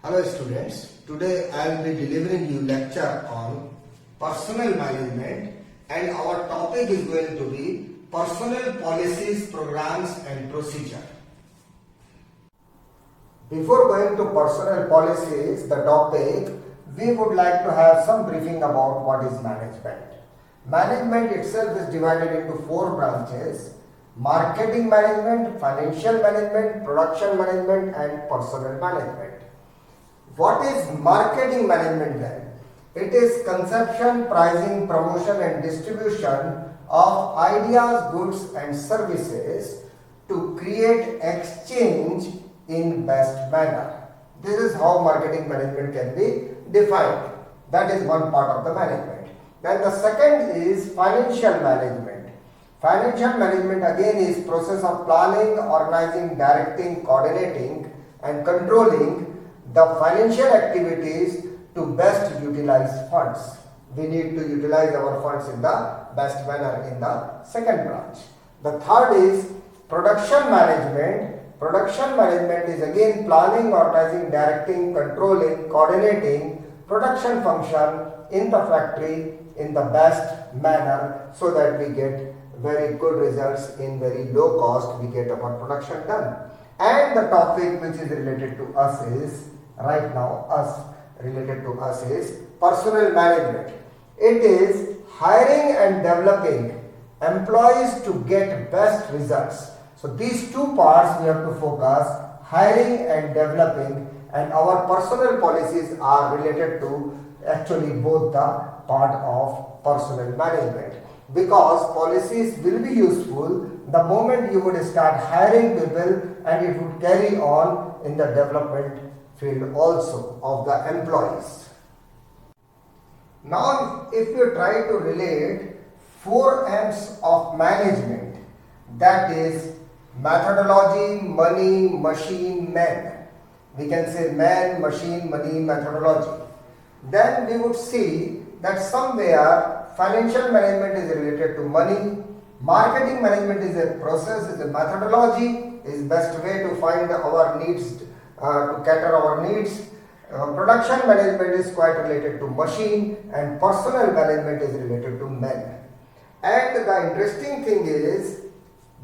Hello students, today I will be delivering you lecture on personal management and our topic is going to be personal policies, programs and procedure. Before going to personal policies, the topic, we would like to have some briefing about what is management. Management itself is divided into four branches: marketing management, financial management, production management and personal management. What is marketing management then? It is conception, pricing, promotion and distribution of ideas, goods and services to create exchange in best manner. This is how marketing management can be defined. That is one part of the management. Then the second is financial management. Financial management again is process of planning, organizing, directing, coordinating and controlling the financial activities to best utilize funds. We need to utilize our funds in the best manner in the second branch. The third is production management. Production management is again planning, organizing, directing, controlling, coordinating production function in the factory in the best manner so that we get very good results in very low cost. We get our production done. And the topic which is related to us is personal management. It is hiring and developing employees to get best results. So these two parts we have to focus: hiring and developing, and our personal policies are related to actually both the part of personal management, because policies will be useful the moment you would start hiring people, and it would carry on in the development field also of the employees. Now if you try to relate 4 M's of management, that is methodology, money, machine, man. We can say man, machine, money, methodology. Then we would see that somewhere financial management is related to money, marketing management is a process, is a methodology, is best way to find our needs, to cater our needs. Production management is quite related to machine, and personal management is related to men. And the interesting thing is,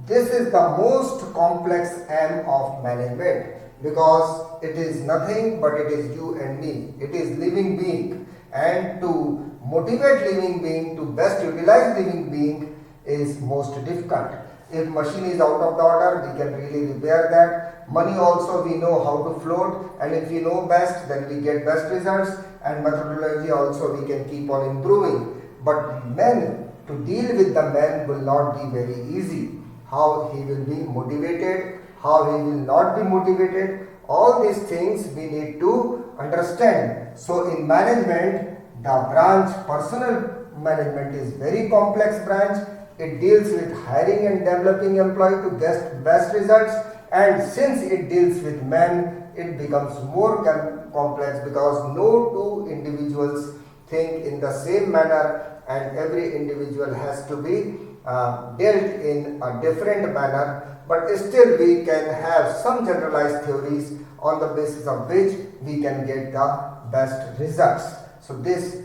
this is the most complex M of management, because it is nothing but it is you and me. It is living being, and to motivate living being to best utilize living being is most difficult. If machine is out of the order, we can really repair that. Money also we know how to float, and if we know best, then we get best results. And methodology also we can keep on improving. But men, to deal with the men will not be very easy. How he will be motivated, how he will not be motivated, all these things we need to understand. So in management, the branch personal management is very complex branch. It deals with hiring and developing employee to get best results, and since it deals with men, it becomes more complex, because no two individuals think in the same manner, and every individual has to be dealt in a different manner. But still we can have some generalized theories on the basis of which we can get the best results. So these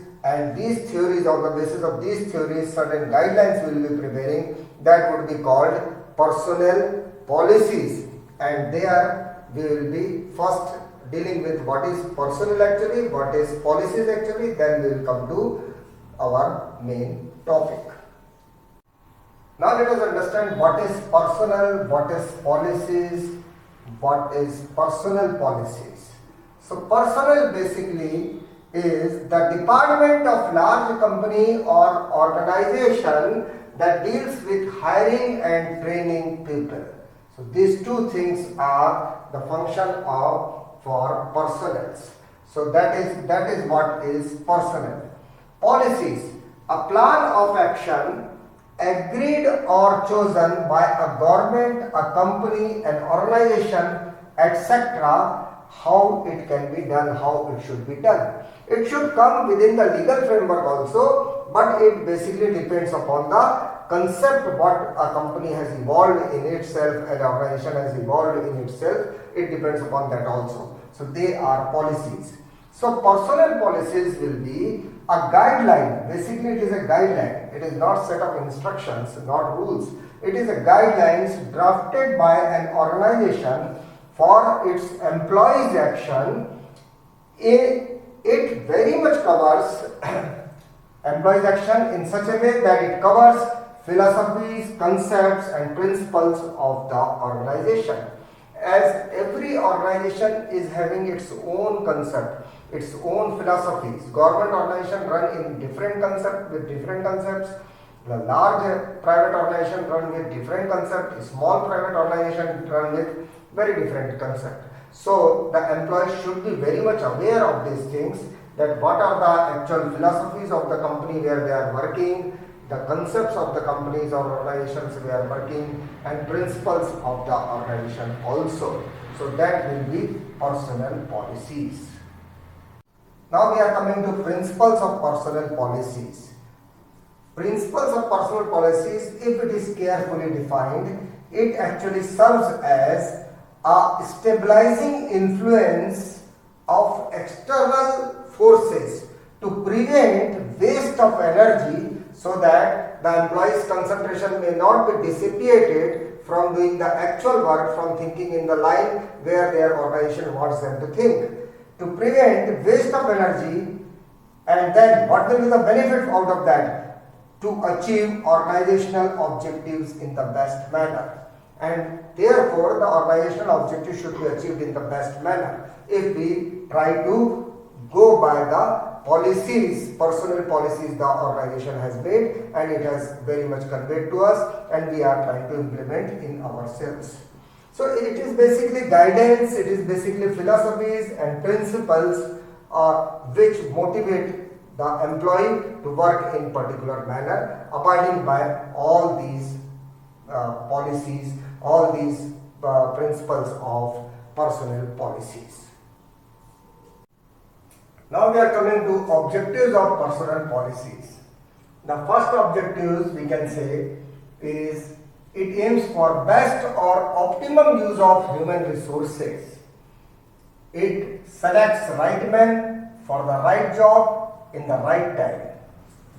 theories, on the basis of these theories, certain guidelines we will be preparing, that would be called personnel policies, and there we will be first dealing with what is personnel actually, what is policies actually, then we will come to our main topic. Now let us understand what is personnel, what is policies, what is personal policies. So personnel basically is the department of large company or organization that deals with hiring and training people. So these two things are the function of for personnels. So that is what is personnel. Policies, a plan of action agreed or chosen by a government, a company, an organization, etc., how it can be done, how it should be done. It should come within the legal framework also, but it basically depends upon the concept what a company has evolved in itself, an organization has evolved in itself. It depends upon that also. So they are policies. So personnel policies will be a guideline. Basically it is a guideline. It is not set of instructions, not rules. It is a guidelines drafted by an organization for its employees' action. It very much covers employees' action in such a way that it covers philosophies, concepts and principles of the organization. As every organization is having its own concept, its own philosophies. Government organization run in different concept with different concepts. The large private organization run with different concept. Small private organization run with very different concept. So the employees should be very much aware of these things, that what are the actual philosophies of the company where they are working, the concepts of the companies or organizations we are working, and principles of the organization also. So that will be personnel policies. Now we are coming to principles of personnel policies. Principles of personnel policies, if it is carefully defined, it actually serves as a stabilizing influence of external forces to prevent waste of energy, so that the employees' concentration may not be dissipated from doing the actual work, from thinking in the line where their organization wants them to think. To prevent waste of energy, and then what will be the benefit out of that? To achieve organizational objectives in the best manner. And therefore, the organizational objective should be achieved in the best manner. If we try to go by the policies, personnel policies the organization has made, and it has very much conveyed to us, and we are trying to implement in ourselves. So it is basically guidance, it is basically philosophies and principles which motivate the employee to work in particular manner, abiding by all these policies, all these principles of personnel policies. Now we are coming to objectives of personnel policies. The first objectives we can say is it aims for best or optimum use of human resources. It selects right men for the right job in the right time.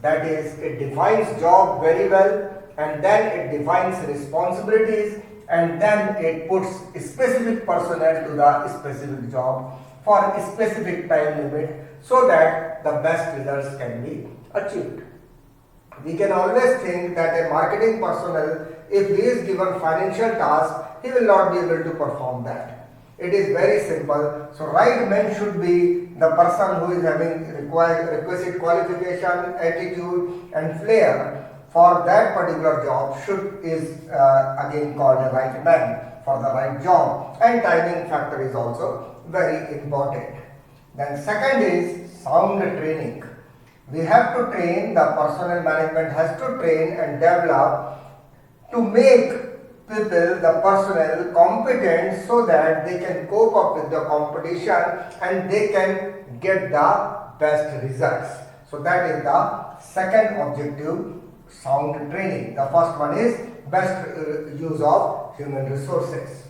That is, it defines job very well, and then it defines responsibilities, and then it puts specific personnel to the specific job for a specific time limit, so that the best results can be achieved. We can always think that a marketing personnel, if he is given financial task, he will not be able to perform that. It is very simple. So right man should be the person who is having requisite qualification, attitude and flair for that particular job is again called a right man for the right job, and timing factor is also very important. Then second is sound training. We have to train, the personnel management has to train and develop to make people, the personnel, competent so that they can cope up with the competition and they can get the best results. So that is the second objective, sound training. The first one is best use of human resources.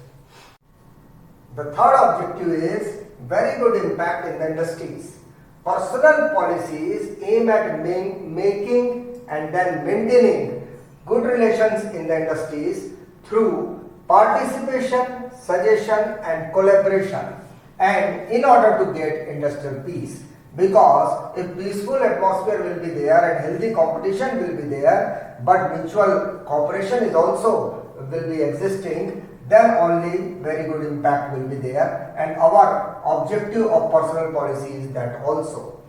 The third objective is very good impact in the industries. Personnel policies aim at making and then maintaining good relations in the industries through participation, suggestion and collaboration, and in order to get industrial peace. Because if peaceful atmosphere will be there and healthy competition will be there, but mutual cooperation is also will be existing, then only very good impact will be there, and our objective of personnel policy is that also.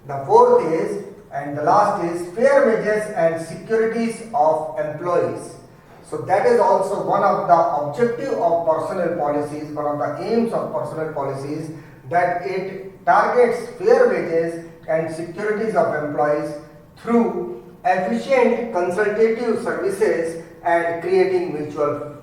The fourth is, and the last is, fair wages and securities of employees. So that is also one of the objective of personnel policies, one of the aims of personnel policies, that it targets fair wages and securities of employees through efficient consultative services and creating mutual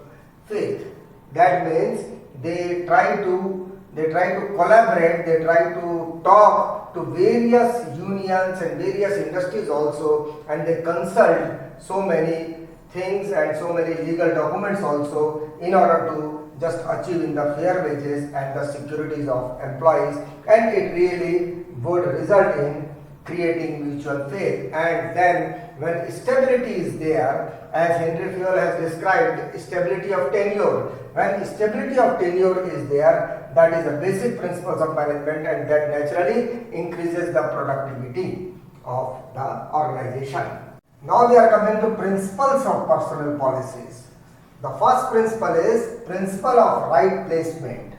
faith. That means they try to collaborate, they try to talk to various unions and various industries also, and they consult so many things and so many legal documents also in order to just achieving the fair wages and the securities of employees, and it really would result in creating mutual faith. And then when stability is there, as Henry Fayol has described, stability of tenure, when stability of tenure is there, that is the basic principles of management, and that naturally increases the productivity of the organization. Now we are coming to principles of personnel policies. The first principle is principle of right placement.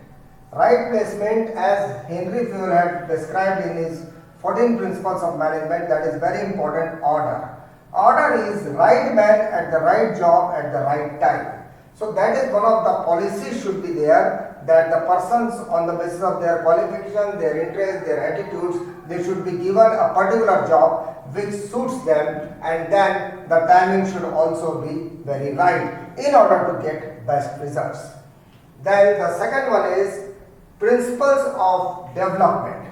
Right placement, as Henry Fayol had described in his 14 principles of management, that is very important. Order is right man at the right job at the right time. So that is one of the policies should be there, that the persons on the basis of their qualification, their interest, their attitudes, they should be given a particular job which suits them, and then the timing should also be very right in order to get best results. Then the second one is principles of development.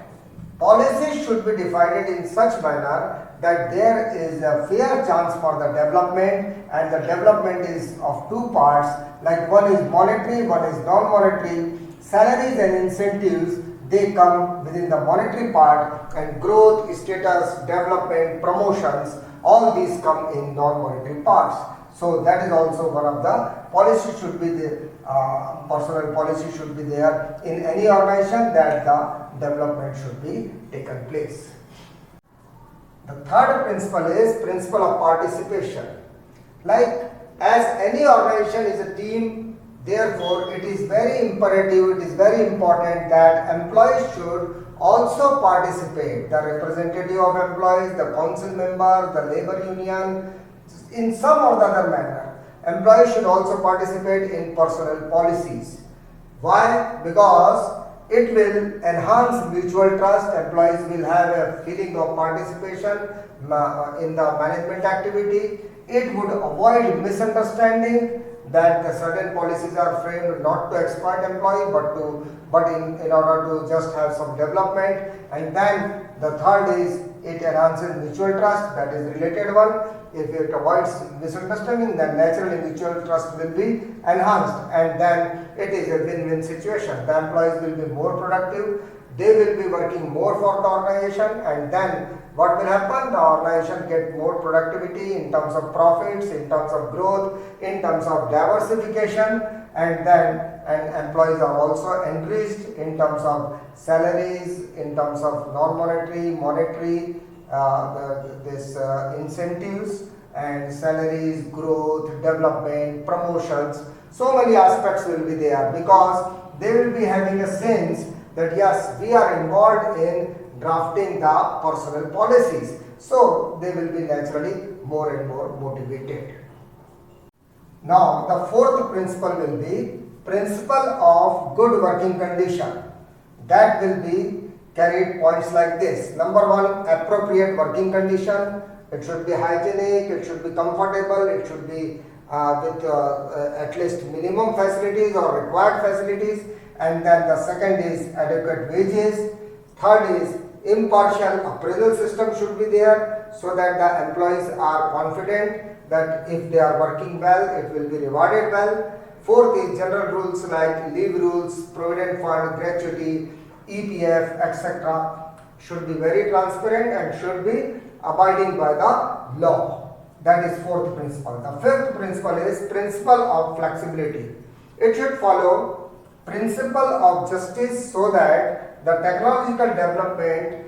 Policies should be divided in such manner that there is a fair chance for the development, and the development is of two parts, like one is monetary, one is non-monetary. Salaries and incentives, they come within the monetary part, and growth, status, development, promotions, all these come in non-monetary parts. So that is also one of the policies should be the personnel policy should be there in any organization, that the development should be taken place. The third principle is principle of participation. Like, as any organization is a team, therefore it is very imperative, it is very important that employees should also participate. The representative of employees, the council member, the labor union, in some or the other manner, employees should also participate in personnel policies. Why? Because it will enhance mutual trust. Employees will have a feeling of participation in the management activity. It would avoid misunderstanding, that the certain policies are framed not to exploit employee but in order to just have some development. And then the third is it enhances mutual trust, that is related one. If it avoids misunderstanding, then naturally mutual trust will be enhanced, and then it is a win-win situation. The employees will be more productive, they will be working more for the organization, and then what will happen? The organization get more productivity in terms of profits, in terms of growth, in terms of diversification, and then employees are also enriched in terms of salaries, in terms of non-monetary, monetary, incentives and salaries, growth, development, promotions. So many aspects will be there, because they will be having a sense that yes, we are involved in drafting the personnel policies. So they will be naturally more and more motivated. Now the fourth principle will be principle of good working condition. That will be carried points like this. Number one, appropriate working condition. It should be hygienic, it should be comfortable, it should be with at least minimum facilities or required facilities. And then the second is adequate wages. Third is impartial appraisal system should be there, so that the employees are confident that if they are working well, it will be rewarded well. Fourth is general rules like leave rules, provident fund, gratuity, EPF, etc. should be very transparent and should be abiding by the law. That is fourth principle. The fifth principle is principle of flexibility. It should follow principle of justice, so that the technological development,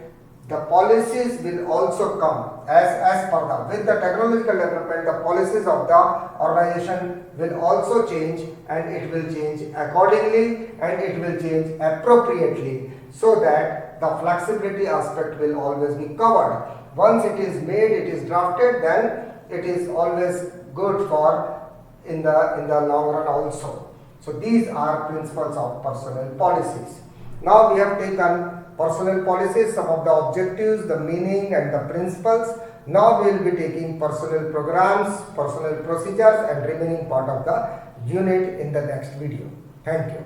the policies will also come as per the, with the technological development, the policies of the organization will also change, and it will change accordingly, and it will change appropriately, so that the flexibility aspect will always be covered. Once it is made, it is drafted, then it is always good for in the long run also. So these are principles of personnel policies. Now we have taken personnel policies, some of the objectives, the meaning and the principles. Now we will be taking personnel programs, personnel procedures and remaining part of the unit in the next video. Thank you.